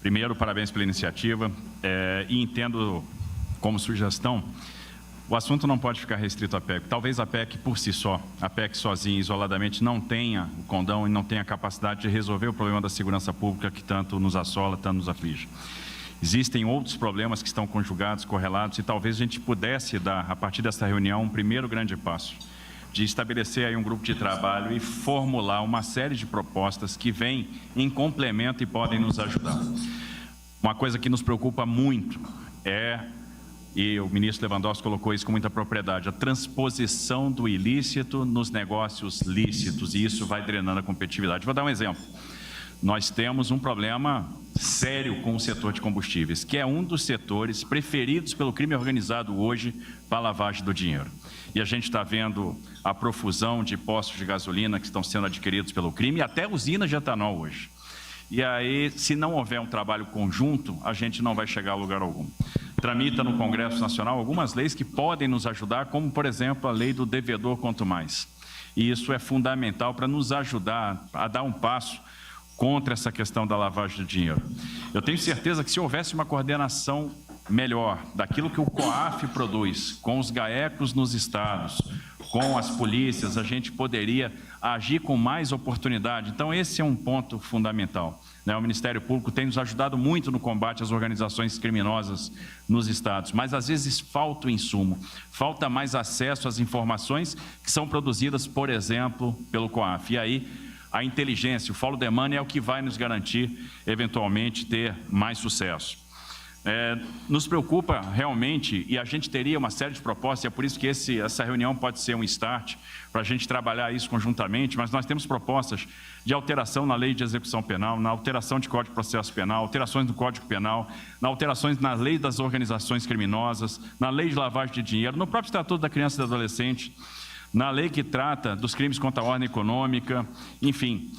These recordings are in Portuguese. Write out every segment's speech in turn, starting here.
Primeiro, parabéns pela iniciativa e entendo como sugestão, o assunto não pode ficar restrito à PEC. Talvez a PEC por si só, a PEC sozinha, isoladamente, não tenha o condão e não tenha a capacidade de resolver o problema da segurança pública que tanto nos assola, tanto nos aflige. Existem outros problemas que estão conjugados, correlatos, e talvez a gente pudesse dar, a partir dessa reunião, um primeiro grande passo de estabelecer aí um grupo de trabalho e formular uma série de propostas que vêm em complemento e podem nos ajudar. Uma coisa que nos preocupa muito e o ministro Lewandowski colocou isso com muita propriedade, a transposição do ilícito nos negócios lícitos, e isso vai drenando a competitividade. Vou dar um exemplo. Nós temos um problema sério com o setor de combustíveis, que é um dos setores preferidos pelo crime organizado hoje para a lavagem do dinheiro. E a gente está vendo a profusão de postos de gasolina que estão sendo adquiridos pelo crime, e até usinas de etanol hoje. E aí, se não houver um trabalho conjunto, a gente não vai chegar a lugar algum. Tramita no Congresso Nacional algumas leis que podem nos ajudar, como, por exemplo, a lei do devedor quanto mais. E isso é fundamental para nos ajudar a dar um passo contra essa questão da lavagem de dinheiro. Eu tenho certeza que se houvesse uma coordenação melhor daquilo que o COAF produz, com os GAECos nos estados, com as polícias, a gente poderia agir com mais oportunidade. Então, esse é um ponto fundamental. O Ministério Público tem nos ajudado muito no combate às organizações criminosas nos estados, mas às vezes falta o insumo, falta mais acesso às informações que são produzidas, por exemplo, pelo COAF. E aí, a inteligência, o follow the money é o que vai nos garantir, eventualmente, ter mais sucesso. Nos preocupa realmente, e a gente teria uma série de propostas, e é por isso que essa reunião pode ser um start para a gente trabalhar isso conjuntamente, mas nós temos propostas de alteração na lei de execução penal, na alteração de Código de Processo Penal, alterações no Código Penal, na alterações na lei das organizações criminosas, na lei de lavagem de dinheiro, no próprio Estatuto da Criança e do Adolescente, na lei que trata dos crimes contra a ordem econômica, enfim,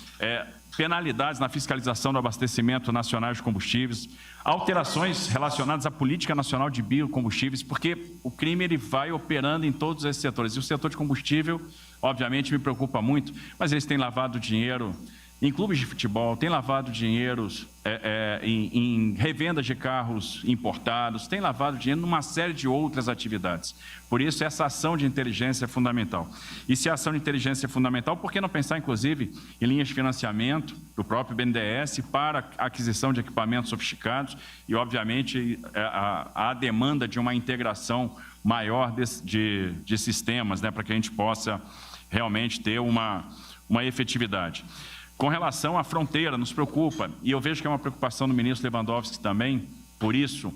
penalidades na fiscalização do abastecimento nacional de combustíveis, alterações relacionadas à política nacional de biocombustíveis, porque o crime ele vai operando em todos esses setores. E o setor de combustível, obviamente, me preocupa muito, mas eles têm lavado dinheiro em clubes de futebol, têm lavado dinheiro em revendas de carros importados, têm lavado dinheiro numa série de outras atividades. Por isso, essa ação de inteligência é fundamental. E se a ação de inteligência é fundamental, por que não pensar, inclusive, em linhas de financiamento do próprio BNDES para a aquisição de equipamentos sofisticados e, obviamente, a demanda de uma integração maior de sistemas, para que a gente possa realmente ter uma efetividade. Com relação à fronteira, nos preocupa, e eu vejo que é uma preocupação do ministro Lewandowski também, por isso,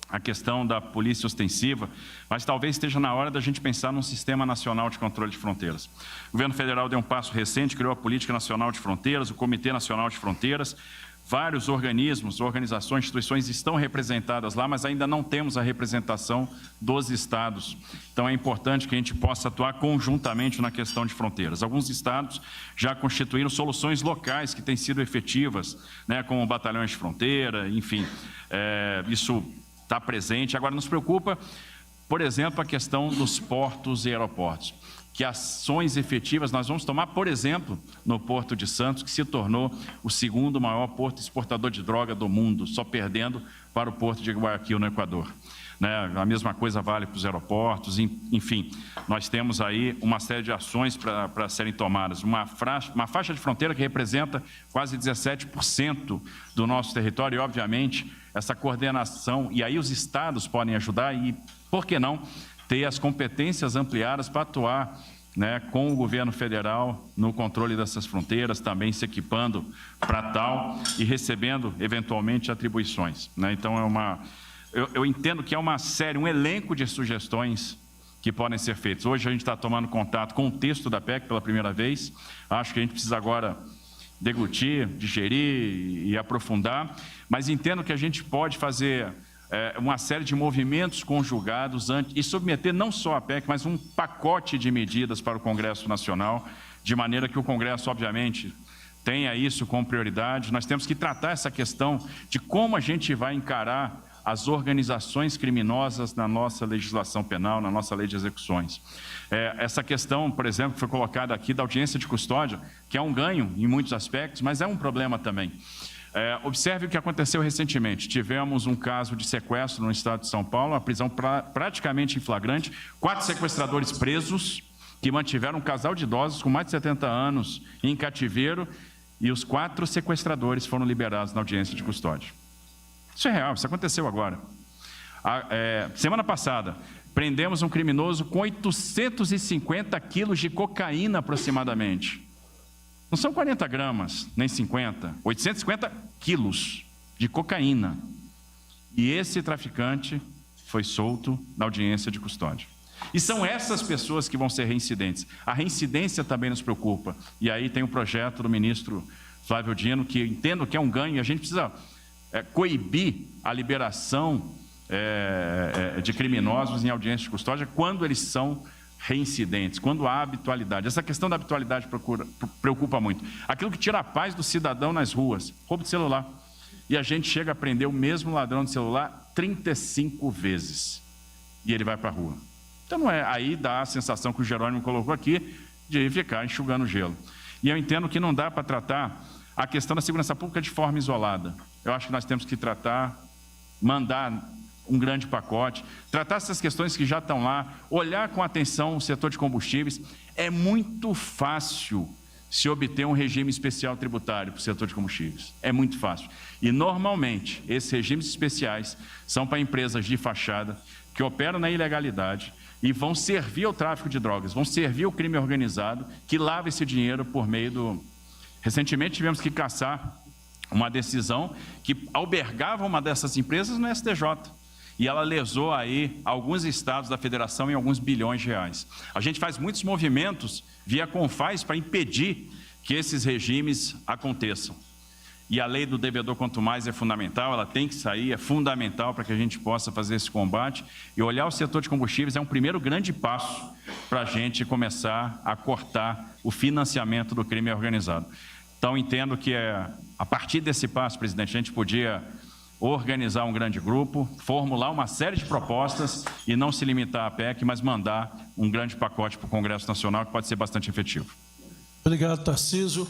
a questão da polícia ostensiva, mas talvez esteja na hora da gente pensar num sistema nacional de controle de fronteiras. O governo federal deu um passo recente, criou a Política Nacional de Fronteiras, o Comitê Nacional de Fronteiras, vários organismos, organizações, instituições estão representadas lá, mas ainda não temos a representação dos estados. Então, é importante que a gente possa atuar conjuntamente na questão de fronteiras. Alguns estados já constituíram soluções locais que têm sido efetivas, como batalhões de fronteira, enfim, isso está presente. Agora, nos preocupa, por exemplo, a questão dos portos e aeroportos. Que ações efetivas nós vamos tomar, por exemplo, no Porto de Santos, que se tornou o segundo maior porto exportador de droga do mundo, só perdendo para o Porto de Guayaquil, no Equador. A mesma coisa vale para os aeroportos, enfim, nós temos aí uma série de ações para serem tomadas. Uma faixa de fronteira que representa quase 17% do nosso território e, obviamente, essa coordenação, e aí os estados podem ajudar e, por que não, ter as competências ampliadas para atuar com o governo federal no controle dessas fronteiras, também se equipando para tal e recebendo, eventualmente, atribuições. Então, eu entendo que é uma série, um elenco de sugestões que podem ser feitas. Hoje a gente está tomando contato com o texto da PEC pela primeira vez, acho que a gente precisa agora deglutir, digerir e aprofundar, mas entendo que a gente pode fazer uma série de movimentos conjugados e submeter não só a PEC, mas um pacote de medidas para o Congresso Nacional, de maneira que o Congresso, obviamente, tenha isso como prioridade. Nós temos que tratar essa questão de como a gente vai encarar as organizações criminosas na nossa legislação penal, na nossa lei de execuções. Essa questão, por exemplo, que foi colocada aqui da audiência de custódia, que é um ganho em muitos aspectos, mas é um problema também. Observe o que aconteceu recentemente. Tivemos um caso de sequestro no estado de São Paulo, uma prisão praticamente em flagrante, 4 sequestradores presos, que mantiveram um casal de idosos com mais de 70 anos em cativeiro, e os 4 sequestradores foram liberados na audiência de custódia. Isso é real, isso aconteceu agora. Semana passada, prendemos um criminoso com 850 quilos de cocaína aproximadamente. Não são 40 gramas, nem 50, 850 quilos de cocaína. E esse traficante foi solto na audiência de custódia. E são essas pessoas que vão ser reincidentes. A reincidência também nos preocupa. E aí tem um projeto do ministro Flávio Dino, que eu entendo que é um ganho, e a gente precisa coibir a liberação de criminosos em audiência de custódia quando eles são reincidentes, quando há habitualidade. Essa questão da habitualidade preocupa muito. Aquilo que tira a paz do cidadão nas ruas, roubo de celular. E a gente chega a prender o mesmo ladrão de celular 35 vezes. E ele vai para a rua. Então, aí dá a sensação que o Jerônimo colocou aqui, de ficar enxugando gelo. E eu entendo que não dá para tratar a questão da segurança pública de forma isolada. Eu acho que nós temos que mandar um grande pacote, tratar essas questões que já estão lá, olhar com atenção o setor de combustíveis. É muito fácil se obter um regime especial tributário para o setor de combustíveis. É muito fácil. E, normalmente, esses regimes especiais são para empresas de fachada que operam na ilegalidade e vão servir ao tráfico de drogas, vão servir ao crime organizado, que lava esse dinheiro por meio do... Recentemente, tivemos que caçar uma decisão que albergava uma dessas empresas no STJ. E ela lesou aí alguns estados da federação em alguns bilhões de reais. A gente faz muitos movimentos via Confaz para impedir que esses regimes aconteçam. E a lei do devedor quanto mais é fundamental, ela tem que sair, é fundamental para que a gente possa fazer esse combate. E olhar o setor de combustíveis é um primeiro grande passo para a gente começar a cortar o financiamento do crime organizado. Então, entendo que a partir desse passo, presidente, a gente podia organizar um grande grupo, formular uma série de propostas e não se limitar à PEC, mas mandar um grande pacote para o Congresso Nacional que pode ser bastante efetivo. Obrigado, Tarcísio.